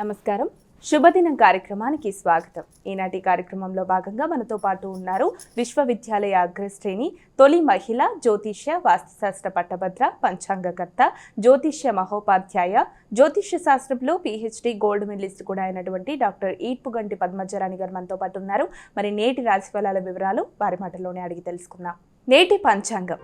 నమస్కారం. శుభదినం కార్యక్రమానికి స్వాగతం. ఈనాటి కార్యక్రమంలో భాగంగా మనతో పాటు ఉన్నారు విశ్వవిద్యాలయ అగ్రశ్రేణి తొలి మహిళ జ్యోతిష్య వాస్తుశాస్త్ర పట్టభద్ర పంచాంగకర్త జ్యోతిష్య మహోపాధ్యాయ జ్యోతిష్య శాస్త్రంలో PhD గోల్డ్ మెడలిస్ట్ కూడా అయినటువంటి డాక్టర్ ఈడ్పుగంటి పద్మజరాణి గారు మనతో పాటు ఉన్నారు. మరి నేటి రాశిఫలాల వివరాలు వారి మాటల్లోనే అడిగి తెలుసుకుందాం. నేటి పంచాంగం.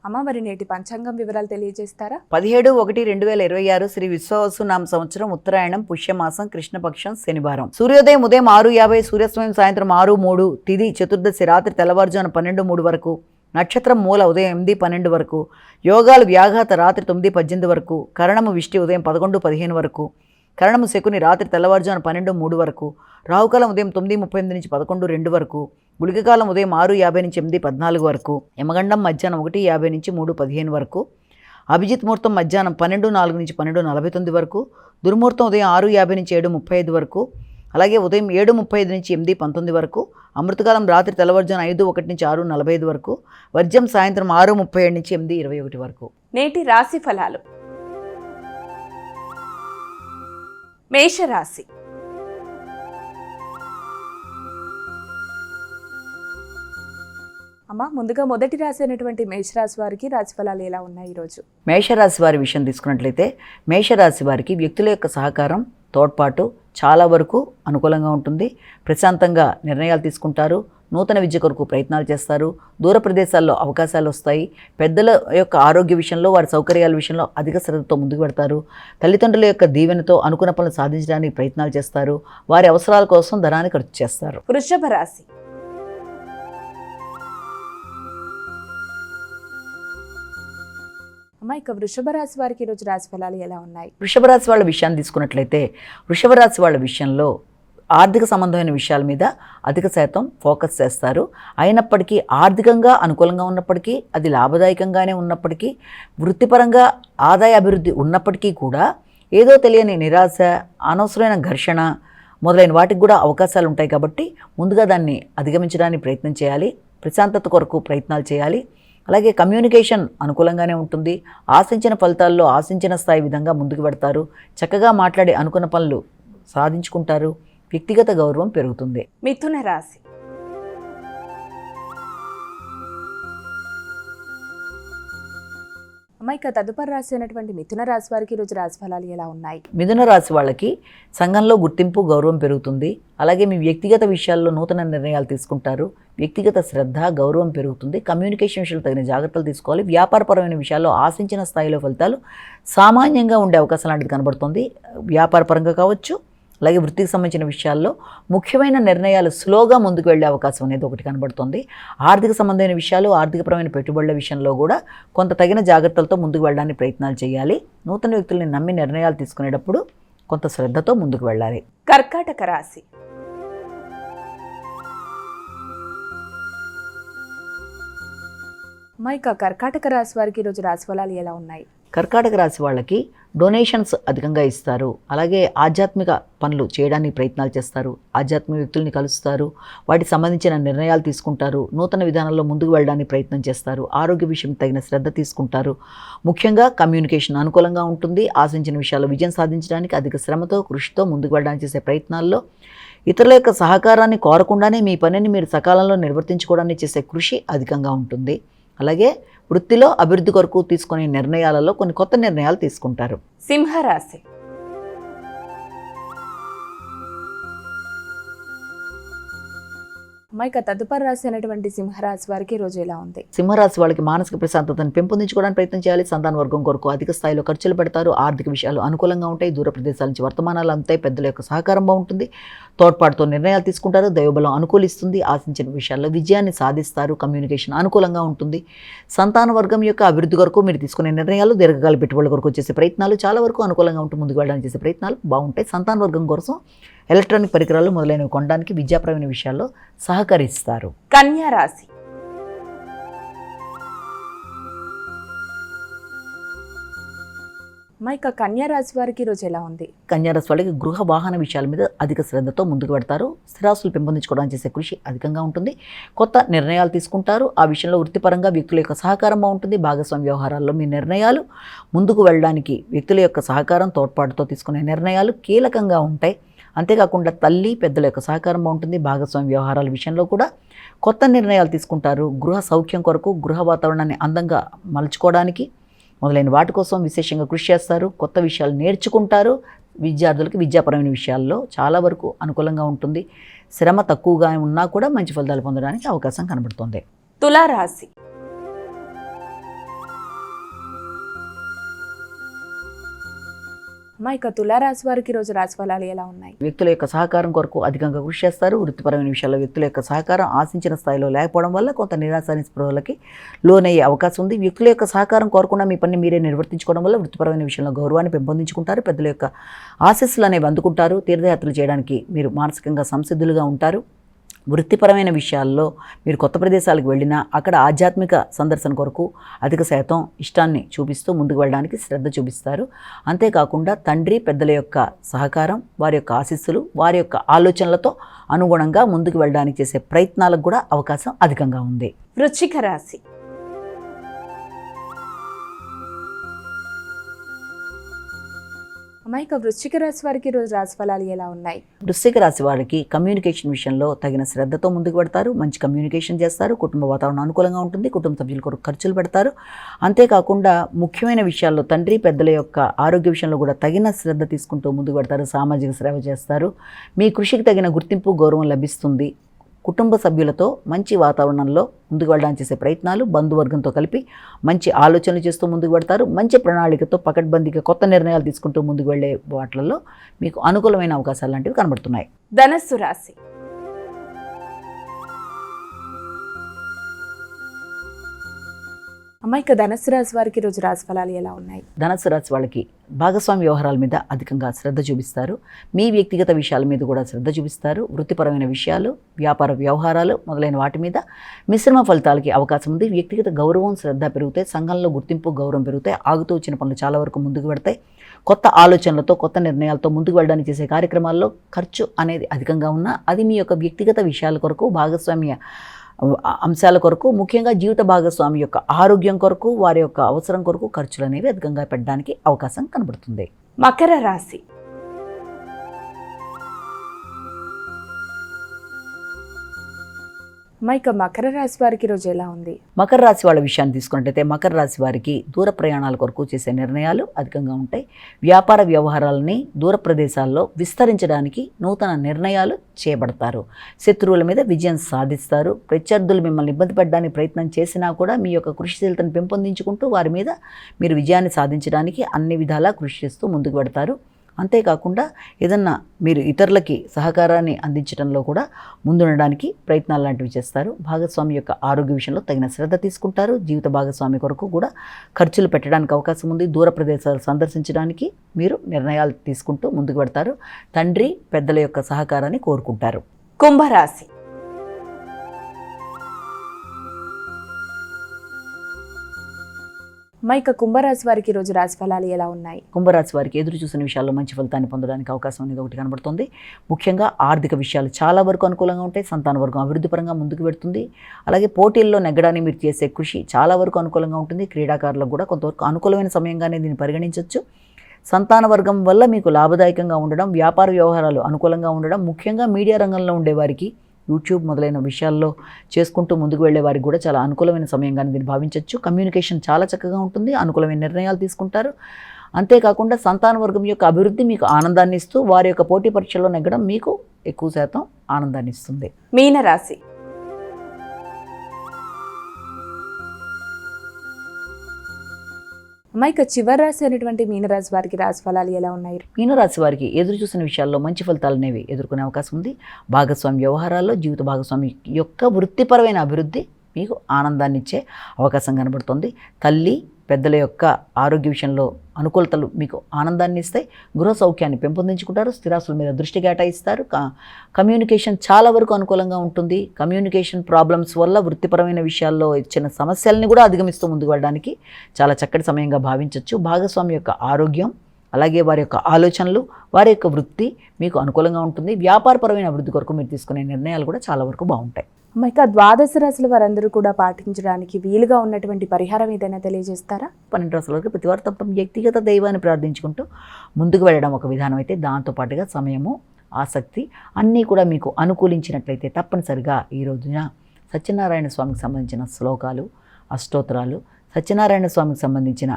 అమ్మ, మరి నేటి పంచాంగం వివరాలు తెలియజేస్తారా? 17/1/2026 శ్రీ విశ్వవసునామ సంవత్సరం ఉత్తరాయణం పుష్యమాసం కృష్ణపక్షం శనివారం. సూర్యోదయం ఉదయం 6:50, సూర్యాస్తమయం సాయంత్రం 6:03, తిథి చతుర్దశి రాత్రి తెల్లవారుజామున 12:03 వరకు, నక్షత్రం మూల ఉదయం 8:12 వరకు, యోగాలు వ్యాఘాత రాత్రి 9:18 వరకు, కరణము విష్టి ఉదయం 11:15 వరకు, కరణము శకుని రాత్రి తెల్లవారుజామున 12:03 వరకు, రాహుకాలం ఉదయం 9:38 నుంచి 11:02 వరకు, గుళికకాలం ఉదయం 6:50 నుంచి 8:14 వరకు, యమగండం మధ్యాహ్నం 1:50 నుంచి 3:15 వరకు, అభిజిత్ ముహూర్తం మధ్యాహ్నం 12:04 నుంచి 12:49 వరకు, దుర్ముహూర్తం ఉదయం 6:50 నుంచి 7:35 వరకు, అలాగే ఉదయం 7:35 నుంచి 8:19 వరకు, అమృతకాలం రాత్రి తెల్లవారుజామున 5:01 నుంచి 6:45 వరకు, వర్జ్యం సాయంత్రం 6:37 నుంచి 8:21 వరకు. నేటి రాశి ఫలాలు. మేషరాశి. అమ్మ, ముందుగా మొదటి రాశి అయినటువంటి మేషరాశి వారికి రాశి ఫలాలు ఎలా ఉన్నాయి ఈరోజు? మేషరాశి వారి విషయం తీసుకున్నట్లయితే మేషరాశి వారికి వ్యక్తుల యొక్క సహకారం, తోడ్పాటు చాలా వరకు అనుకూలంగా ఉంటుంది. ప్రశాంతంగా నిర్ణయాలు తీసుకుంటారు. నూతన విద్య కొరకు ప్రయత్నాలు చేస్తారు. దూర ప్రదేశాల్లో అవకాశాలు వస్తాయి. పెద్దల యొక్క ఆరోగ్య విషయంలో, వారి సౌకర్యాల విషయంలో అధిక శ్రద్ధతో ముందుకు పెడతారు. తల్లిదండ్రుల యొక్క దీవెనతో అనుకున్న పనులు సాధించడానికి ప్రయత్నాలు చేస్తారు. వారి అవసరాల కోసం ధనాన్ని ఖర్చు చేస్తారు. వృషభ రాశి. అమ్మ, ఇక వృషభ రాశి వారికి ఈరోజు రాశి ఫలాలు ఎలా ఉన్నాయి? వృషభ రాశి వాళ్ళ విషయాన్ని తీసుకున్నట్లయితే వృషభ రాశి వాళ్ళ విషయంలో ఆర్థిక సంబంధమైన విషయాల మీద అధిక శాతం ఫోకస్ చేస్తారు. అయినప్పటికీ ఆర్థికంగా అనుకూలంగా ఉన్నప్పటికీ, అది లాభదాయకంగానే ఉన్నప్పటికీ, వృత్తిపరంగా ఆదాయ అభివృద్ధి ఉన్నప్పటికీ కూడా ఏదో తెలియని నిరాశ, అనవసరమైన ఘర్షణ మొదలైన వాటికి కూడా అవకాశాలు ఉంటాయి. కాబట్టి ముందుగా దాన్ని అధిగమించడానికి ప్రయత్నం చేయాలి. ప్రశాంతత కొరకు ప్రయత్నాలు చేయాలి. అలాగే కమ్యూనికేషన్ అనుకూలంగానే ఉంటుంది. ఆశించిన ఫలితాల్లో ఆశించిన స్థాయి విధంగా ముందుకు పెడతారు. చక్కగా మాట్లాడి అనుకున్న పనులు సాధించుకుంటారు. వ్యక్తిగత గౌరవం పెరుగుతుంది. మిథున రాశి. అమ్మ, ఇక తదుపరి రాశి అయినటువంటి మిథున రాశి వారికి ఈరోజు రాశి ఫలాలు ఎలా ఉన్నాయి? మిథున రాశి వాళ్ళకి సంఘంలో గుర్తింపు, గౌరవం పెరుగుతుంది. అలాగే మీ వ్యక్తిగత విషయాల్లో నూతన నిర్ణయాలు తీసుకుంటారు. వ్యక్తిగత శ్రద్ధ, గౌరవం పెరుగుతుంది. కమ్యూనికేషన్ విషయాలు తగిన జాగ్రత్తలు తీసుకోవాలి. వ్యాపారపరమైన విషయాల్లో ఆశించిన స్థాయిలో ఫలితాలు సామాన్యంగా ఉండే అవకాశం లాంటిది కనబడుతుంది. వ్యాపారపరంగా కావచ్చు, అలాగే వృత్తికి సంబంధించిన విషయాల్లో ముఖ్యమైన నిర్ణయాలు స్లోగా ముందుకు వెళ్ళే అవకాశం అనేది ఒకటి కనబడుతుంది. ఆర్థిక సంబంధమైన విషయాలు, ఆర్థికపరమైన పెట్టుబడుల విషయంలో కూడా కొంత తగిన జాగ్రత్తలతో ముందుకు వెళ్ళడానికి ప్రయత్నాలు చేయాలి. నూతన వ్యక్తుల్ని నమ్మి నిర్ణయాలు తీసుకునేటప్పుడు కొంత శ్రద్ధతో ముందుకు వెళ్ళాలి. కర్కాటక రాశి. అమ్మ, ఇక కర్కాటక రాశి వారికి ఈరోజు రాశి ఫలాలు ఎలా ఉన్నాయి? కర్కాటక రాశి వాళ్ళకి డొనేషన్స్ అధికంగా ఇస్తారు. అలాగే ఆధ్యాత్మిక పనులు చేయడానికి ప్రయత్నాలు చేస్తారు. ఆధ్యాత్మిక వ్యక్తుల్ని కలుస్తారు. వాటికి సంబంధించిన నిర్ణయాలు తీసుకుంటారు. నూతన విధానంలో ముందుకు వెళ్ళడానికి ప్రయత్నం చేస్తారు. ఆరోగ్య విషయం తగిన శ్రద్ధ తీసుకుంటారు. ముఖ్యంగా కమ్యూనికేషన్ అనుకూలంగా ఉంటుంది. ఆశించిన విషయాల్లో విజయం సాధించడానికి అధిక శ్రమతో, కృషితో ముందుకు వెళ్ళడానికి చేసే ప్రయత్నాల్లో ఇతరుల యొక్క సహకారాన్ని కోరకుండానే మీ పనిని మీరు సకాలంలో నిర్వర్తించుకోవడానికి చేసే కృషి అధికంగా ఉంటుంది. అలాగే వృత్తిలో అభివృద్ధి కొరకు తీసుకునే నిర్ణయాలలో కొన్ని కొత్త నిర్ణయాలు తీసుకుంటారు. సింహరాశి. ఇక తదుపరి రాశి అయినటువంటి సింహరాశి వారికి రోజు ఎలా ఉంది? సింహరాశి వాళ్ళకి మానసిక ప్రశాంతతను పెంపొందించుకోవడానికి ప్రయత్నం చేయాలి. సంతాన వర్గం కొరకు అధిక స్థాయిలో ఖర్చులు పెడతారు. ఆర్థిక విషయాలు అనుకూలంగా ఉంటాయి. దూర ప్రదేశాల నుంచి వర్తమానాలు అందుతాయి. పెద్దల యొక్క సహకారం బాగుంటుంది. తోడ్పాటుతో నిర్ణయాలు తీసుకుంటారు. దైవబలం అనుకూలిస్తుంది. ఆశించిన విషయాల్లో విజయాన్ని సాధిస్తారు. కమ్యూనికేషన్ అనుకూలంగా ఉంటుంది. సంతాన వర్గం యొక్క అభివృద్ధి కొరకు మీరు తీసుకునే నిర్ణయాలు, దీర్ఘకాల పెట్టుబడుల కొరకు చేసే ప్రయత్నాలు చాలా వరకు అనుకూలంగా ఉంటూ ముందుకు వెళ్ళడానికి చేసే ప్రయత్నాలు బాగుంటాయి. సంతాన వర్గం కోసం ఎలక్ట్రానిక్ పరికరాలు మొదలైనవి కొనడానికి విద్యాపరమైన విషయాల్లో సహకరిస్తారు. కన్యా రాశి. అమ్మ ఇక కన్యా రాశి వారికి ఈరోజు ఎలా ఉంది? కన్యారాశి వాళ్ళకి గృహ వాహన విషయాల మీద అధిక శ్రద్ధతో ముందుకు పెడతారు. స్థిరాస్తులు పెంపొందించుకోవడానికి చేసే కృషి అధికంగా ఉంటుంది. కొత్త నిర్ణయాలు తీసుకుంటారు. ఆ విషయంలో వృత్తిపరంగా వ్యక్తుల యొక్క సహకారం బాగుంటుంది. భాగస్వామ్య వ్యవహారాల్లో మీ నిర్ణయాలు ముందుకు వెళ్ళడానికి వ్యక్తుల యొక్క సహకారం తోడ్పాటుతో తీసుకునే నిర్ణయాలు కీలకంగా ఉంటాయి. అంతేకాకుండా తల్లి పెద్దల యొక్క సహకారం బాగుంటుంది. భాగస్వామ్య వ్యవహారాల విషయంలో కూడా కొత్త నిర్ణయాలు తీసుకుంటారు. గృహ సౌఖ్యం కొరకు గృహ వాతావరణాన్ని అందంగా మలుచుకోవడానికి మొదలైన వాటి కోసం విశేషంగా కృషి చేస్తారు. కొత్త విషయాలు నేర్చుకుంటారు. విద్యార్థులకు విద్యాపరమైన విషయాల్లో చాలా వరకు అనుకూలంగా ఉంటుంది. శ్రమ తక్కువగా ఉన్నా కూడా మంచి ఫలితాలు పొందడానికి అవకాశం కనబడుతుంది. తులారాశి. అమ్మ ఇక తులారాశి వారికి ఈరోజు రాశి ఫలాలు ఎలా ఉన్నాయి? వ్యక్తుల యొక్క సహకారం కొరకు అధికంగా కృషి చేస్తారు. వృత్తిపరమైన విషయాల్లో వ్యక్తుల యొక్క సహకారం ఆశించిన స్థాయిలో లేకపోవడం వల్ల కొంత నిరాశ నిస్పృహలకి లోనయ్యే అవకాశం ఉంది. వ్యక్తుల యొక్క సహకారం కోరకుండా మీ పని మీరే నిర్వర్తించుకోవడం వల్ల వృత్తిపరమైన విషయంలో గౌరవాన్ని పెంపొందించుకుంటారు. పెద్దల యొక్క ఆశీస్సులు అనేవి అందుకుంటారు. తీర్థయాత్రలు చేయడానికి మీరు మానసికంగా సంసిద్ధులుగా ఉంటారు. వృత్తిపరమైన విషయాల్లో మీరు కొత్త ప్రదేశాలకు వెళ్ళినా అక్కడ ఆధ్యాత్మిక సందర్శన కొరకు అధిక శాతం ఇష్టాన్ని చూపిస్తూ ముందుకు వెళ్ళడానికి శ్రద్ధ చూపిస్తారు. అంతేకాకుండా తండ్రి పెద్దల యొక్క సహకారం, వారి యొక్క ఆశీస్సులు, వారి యొక్క ఆలోచనలతో అనుగుణంగా ముందుకు వెళ్ళడానికి చేసే ప్రయత్నాలకు కూడా అవకాశం అధికంగా ఉంది. వృశ్చిక రాశి. అమ్మ ఇక వృశ్చిక రాశి వారికి ఈరోజు రాశి ఫలాలు ఎలా ఉన్నాయి? వృశ్చిక రాశి వారికి కమ్యూనికేషన్ విషయంలో తగిన శ్రద్ధతో ముందుకు పెడతారు. మంచి కమ్యూనికేషన్ చేస్తారు. కుటుంబ వాతావరణం అనుకూలంగా ఉంటుంది. కుటుంబ సభ్యుల కొరకు ఖర్చులు పెడతారు. అంతేకాకుండా ముఖ్యమైన విషయాల్లో తండ్రి పెద్దల యొక్క ఆరోగ్య విషయంలో కూడా తగిన శ్రద్ధ తీసుకుంటూ ముందుకు పెడతారు. సామాజిక సేవ చేస్తారు. మీ కృషికి తగిన గుర్తింపు, గౌరవం లభిస్తుంది. కుటుంబ సభ్యులతో మంచి వాతావరణంలో ముందుకు వెళ్ళడానికి చేసే ప్రయత్నాలు, బంధువర్గంతో కలిపి మంచి ఆలోచనలు చేస్తూ ముందుకు పెడతారు. మంచి ప్రణాళికతో పకడ్బందీగా కొత్త నిర్ణయాలు తీసుకుంటూ ముందుకు వెళ్ళే వాటిల్లో మీకు అనుకూలమైన అవకాశాలు లాంటివి కనబడుతున్నాయి. ధనస్సు రాశి. అమ్మ ఇక ధనస్సు రాశి వారికి ఈరోజు రాశి ఫలాలు ఎలా ఉన్నాయి? ధనస్సు రాశి వాళ్ళకి భాగస్వామ్య వ్యవహారాల మీద అధికంగా శ్రద్ధ చూపిస్తారు. మీ వ్యక్తిగత విషయాల మీద కూడా శ్రద్ధ చూపిస్తారు. వృత్తిపరమైన విషయాలు, వ్యాపార వ్యవహారాలు మొదలైన వాటి మీద మిశ్రమ ఫలితాలకి అవకాశం ఉంది. వ్యక్తిగత గౌరవం, శ్రద్ధ పెరుగుతాయి. సంఘంలో గుర్తింపు, గౌరవం పెరుగుతాయి. ఆగుతూ వచ్చిన పనులు చాలా వరకు ముందుకు పెడతాయి. కొత్త ఆలోచనలతో, కొత్త నిర్ణయాలతో ముందుకు వెళ్ళడానికి చేసే కార్యక్రమాల్లో ఖర్చు అనేది అధికంగా ఉన్నా అది మీ యొక్క వ్యక్తిగత విషయాల కొరకు, భాగస్వామ్య అంశాల కొరకు, ముఖ్యంగా జీవిత భాగస్వామి యొక్క ఆరోగ్యం కొరకు, వారి యొక్క అవసరం కొరకు ఖర్చులు అనేవి అధికంగా పెట్టడానికి అవకాశం కనబడుతుంది. మకర రాశి. అమ్మ ఇక మకర రాశి వారికి ఈరోజు ఎలా ఉంది? మకర రాశి వాళ్ళ విషయాన్ని తీసుకున్నట్టయితే మకర రాశి వారికి దూర ప్రయాణాల కొరకు చేసే నిర్ణయాలు అధికంగా ఉంటాయి. వ్యాపార వ్యవహారాలని దూర ప్రదేశాల్లో విస్తరించడానికి నూతన నిర్ణయాలు చేపడతారు. శత్రువుల మీద విజయం సాధిస్తారు. ప్రత్యర్థులు మిమ్మల్ని ఇబ్బంది పెట్టడానికి ప్రయత్నం చేసినా కూడా మీ యొక్క కృషిశీలతను పెంపొందించుకుంటూ వారి మీద మీరు విజయాన్ని సాధించడానికి అన్ని విధాలా కృషి చేస్తూ ముందుకు పెడతారు. అంతేకాకుండా ఏదన్నా మీరు ఇతరులకి సహకారాన్ని అందించడంలో కూడా ముందుండడానికి ప్రయత్నాలు లాంటివి చేస్తారు. భాగస్వామి యొక్క ఆరోగ్య విషయంలో తగిన శ్రద్ధ తీసుకుంటారు. జీవిత భాగస్వామి కొరకు కూడా ఖర్చులు పెట్టడానికి అవకాశం ఉంది. దూర ప్రదేశాలు సందర్శించడానికి మీరు నిర్ణయాలు తీసుకుంటూ ముందుకు పెడతారు. తండ్రి పెద్దల యొక్క సహకారాన్ని కోరుకుంటారు. కుంభరాశి. ఇక కుంభరాశి వారికి ఈరోజు రాశి ఫలాలు ఎలా ఉన్నాయి? కుంభరాశి వారికి ఎదురు చూసిన విషయాల్లో మంచి ఫలితాన్ని పొందడానికి అవకాశం అనేది ఒకటి కనబడుతుంది. ముఖ్యంగా ఆర్థిక విషయాలు చాలా వరకు అనుకూలంగా ఉంటాయి. సంతాన వర్గం అభివృద్ధి పరంగా ముందుకు పెడుతుంది. అలాగే పోటీల్లో నెగ్గడానికి మీరు చేసే కృషి చాలా వరకు అనుకూలంగా ఉంటుంది. క్రీడాకారులకు కూడా కొంతవరకు అనుకూలమైన సమయంగానే దీన్ని పరిగణించవచ్చు. సంతాన వర్గం వల్ల మీకు లాభదాయకంగా ఉండడం, వ్యాపార వ్యవహారాలు అనుకూలంగా ఉండడం, ముఖ్యంగా మీడియా రంగంలో ఉండేవారికి యూట్యూబ్ మొదలైన విషయాల్లో చేసుకుంటూ ముందుకు వెళ్ళే వారికి కూడా చాలా అనుకూలమైన సమయంగానే దీన్ని భావించవచ్చు. కమ్యూనికేషన్ చాలా చక్కగా ఉంటుంది. అనుకూలమైన నిర్ణయాలు తీసుకుంటారు. అంతేకాకుండా సంతాన వర్గం యొక్క అభివృద్ధి మీకు ఆనందాన్ని ఇస్తూ వారి యొక్క పోటీ పరీక్షల్లో నెగ్గడం మీకు ఎక్కువ శాతం ఆనందాన్ని ఇస్తుంది. మీనరాశి. ఇక చివరి రాశి అయినటువంటి మీనరాశి వారికి రాశి ఫలాలు ఎలా ఉన్నాయి? మీనరాశి వారికి ఎదురు చూసిన విషయాల్లో మంచి ఫలితాలు అనేవి ఎదుర్కొనే అవకాశం ఉంది. భాగస్వామి వ్యవహారాల్లో జీవిత భాగస్వామి యొక్క వృత్తిపరమైన అభివృద్ధి మీకు ఆనందాన్ని ఇచ్చే అవకాశం కనబడుతుంది. తల్లి పెద్దల యొక్క ఆరోగ్య విషయంలో అనుకూలతలు మీకు ఆనందాన్ని ఇస్తాయి. గృహ సౌఖ్యాన్ని పెంపొందించుకుంటారు. స్థిరాస్తుల మీద దృష్టి కేటాయిస్తారు. కమ్యూనికేషన్ చాలా వరకు అనుకూలంగా ఉంటుంది. కమ్యూనికేషన్ ప్రాబ్లమ్స్ వల్ల వృత్తిపరమైన విషయాల్లో ఇచ్చిన సమస్యల్ని కూడా అధిగమిస్తూ ముందుకు వెళ్ళడానికి చాలా చక్కటి సమయంగా భావించవచ్చు. భాగస్వామి యొక్క ఆరోగ్యం, అలాగే వారి యొక్క ఆలోచనలు, వారి యొక్క వృత్తి మీకు అనుకూలంగా ఉంటుంది. వ్యాపారపరమైన అభివృద్ధి కొరకు మీరు తీసుకునే నిర్ణయాలు కూడా చాలా వరకు బాగుంటాయి. ఇక ద్వాదశ రాశుల వారందరూ కూడా పాటించడానికి వీలుగా ఉన్నటువంటి పరిహారం ఏదైనా తెలియజేస్తారా? 12 రాశుల వరకు ప్రతి వారు తమ వ్యక్తిగత దైవాన్ని ప్రార్థించుకుంటూ ముందుకు వెళ్ళడం ఒక విధానం అయితే, దాంతోపాటుగా సమయము, ఆసక్తి అన్నీ కూడా మీకు అనుకూలించినట్లయితే తప్పనిసరిగా ఈ రోజున సత్యనారాయణ స్వామికి సంబంధించిన శ్లోకాలు, అష్టోత్తరాలు, సత్యనారాయణ స్వామికి సంబంధించిన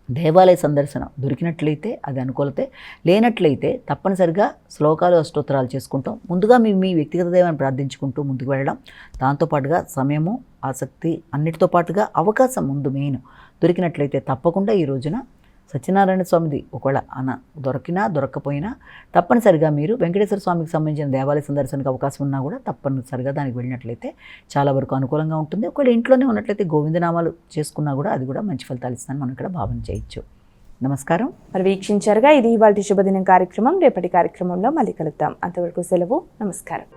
దేవాలయ సందర్శన దొరికినట్లయితే అది అనుకూలతే, లేనట్లయితే తప్పనిసరిగా శ్లోకాలు, అష్టోత్తరాలు చేసుకుంటాం. ముందుగా మీ వ్యక్తిగత దైవాన్ని ప్రార్థించుకుంటూ ముందుకు వెళ్ళడం, దాంతోపాటుగా సమయము, ఆసక్తి అన్నిటితో పాటుగా అవకాశం ముందు మెయిన్ దొరికినట్లయితే తప్పకుండా ఈ రోజున సత్యనారాయణ స్వామిది ఒకవేళ దొరక్కపోయినా తప్పనిసరిగా మీరు వెంకటేశ్వర స్వామికి సంబంధించిన దేవాలయ సందర్శనకు అవకాశం ఉన్నా కూడా తప్పనిసరిగా దానికి వెళ్ళినట్లయితే చాలా వరకు అనుకూలంగా ఉంటుంది. ఒకవేళ ఇంట్లోనే ఉన్నట్లయితే గోవిందనామాలు చేసుకున్నా కూడా అది కూడా మంచి ఫలితాలు ఇస్తుందని మనం ఇక్కడ భావన చేయొచ్చు. నమస్కారం. మరి వీక్షించారుగా, ఇది ఇవాళ శుభదినం కార్యక్రమం. రేపటి కార్యక్రమంలో మళ్ళీ కలుద్దాం. అంతవరకు సెలవు. నమస్కారం.